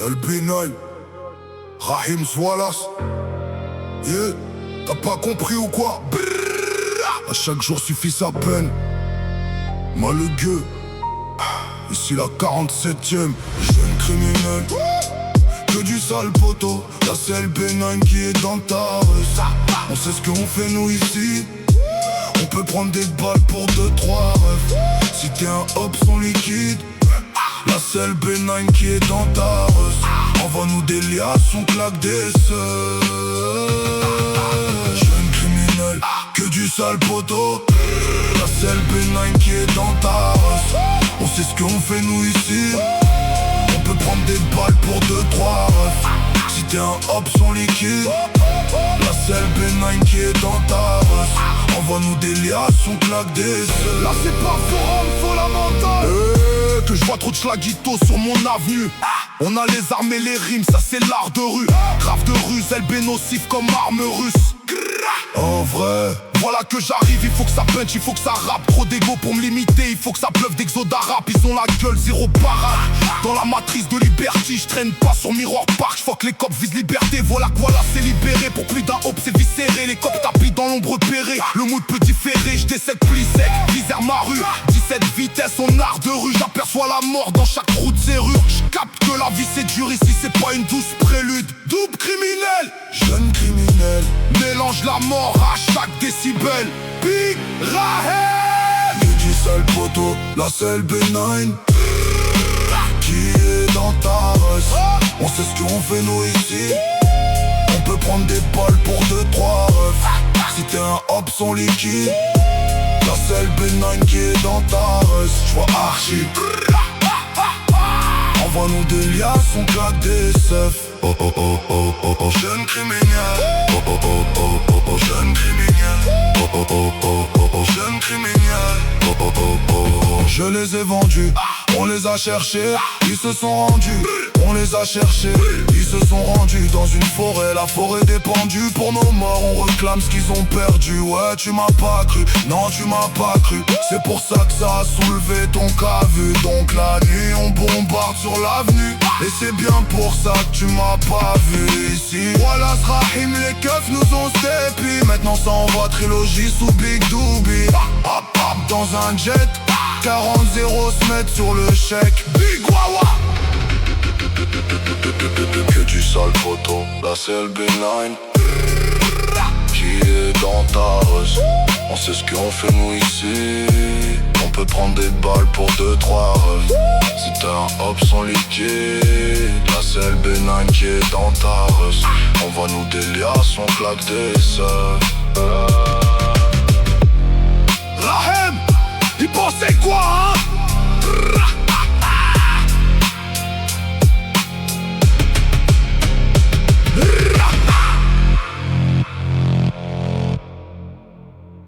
El Benal, Rahim Swalas. Yeah, t'as pas compris ou quoi? Brrr, à chaque jour suffit sa peine. Moi le gueux, ici la 47ème. Jeune criminel, que du sale poteau. Là c'est El Benal qui est dans ta rue. On sait ce qu'on fait nous ici. On peut prendre des balles pour 2-3 refs. Si t'es un hop son liquide. Là c'est El Benal qui est dans ta rue. Envoie-nous des liasses, on claque des seufs. Jeune criminel, que du sale poteau. Là c'est El Benal qui est dans ta rue. On sait ce qu'on fait nous ici. On peut prendre des balles pour 2-3 refs. Si t'es un hop son liquide. Là c'est El Benal qui est dans ta rue. Envoie-nous des liasses, on claque des seufs. Là c'est pas forum, faut la mentale. Que je vois trop de schlaguitos sur mon avenue. On a les armes et les rimes, ça c'est l'art de rue. Grave de ruse, LB nocif comme arme russe. En vrai, voilà que j'arrive, il faut que ça punch, il faut que ça rappe. Trop d'égo pour me limiter, il faut que ça pleuve d'exo d'arabe. Ils ont la gueule, zéro parade. Dans la matrice de liberty, je traîne pas sur Mirror Park. J'fuck les cops, vise liberté, voilà que voilà c'est libéré. Pour plus d'un hop c'est viscéré, les cops tapis dans l'ombre pérée. Le mood peut différer, je décède pli sec, visère ma rue. 17 vitesses, on art de rue, j'aperçois la mort dans chaque trou de serrure. J'capte que la vie c'est dur ici, c'est pas une douce prélude. Double criminel, jeune criminel, mélange la mort à chaque décibel. Big Rahim, que du sale poteau, là c'est El Benal qui est dans ta rue. On sait ce qu'on fait nous ici. On peut prendre des balles pour 2-3 refs. Si t'es un hop son liquide. Là c'est El Benal qui est dans ta rue. J'vois Archie. Envoie-nous des liasses, on claque des seufs. Oh oh oh oh oh oh, jeune criminel. Oh oh oh oh oh oh, jeune criminel. Oh oh oh oh oh oh, jeune criminel. Oh oh oh oh oh. Je les ai vendus, on les a cherchés. Ils se sont rendus, on les a cherchés. Ils se sont rendus dans une forêt, la forêt dépendue. Pour nos morts on réclame ce qu'ils ont perdu. Ouais tu m'as pas cru, non tu m'as pas cru. C'est pour ça que ça a soulevé ton cas vu. Donc la nuit on bombarde sur l'avenue. Et c'est bien pour ça que tu m'as pas vu ici. Voilà Rahim, les keufs nous ont steppé. Maintenant ça envoie trilogie sous Big Doobie. Hop hop dans un jet, 40-0 se mettre sur le chèque. Big Wawa. Que du sale photo, là c'est El Benal qui est dans ta rue. On sait ce qu'on fait nous ici. On peut prendre des balles pour 2-3 refs. Si t'es un hop sans liquide. Là c'est El Benal qui est dans ta rue. Envoie-nous des liasses, on claque des seufs. Rahim, il pensait quoi hein?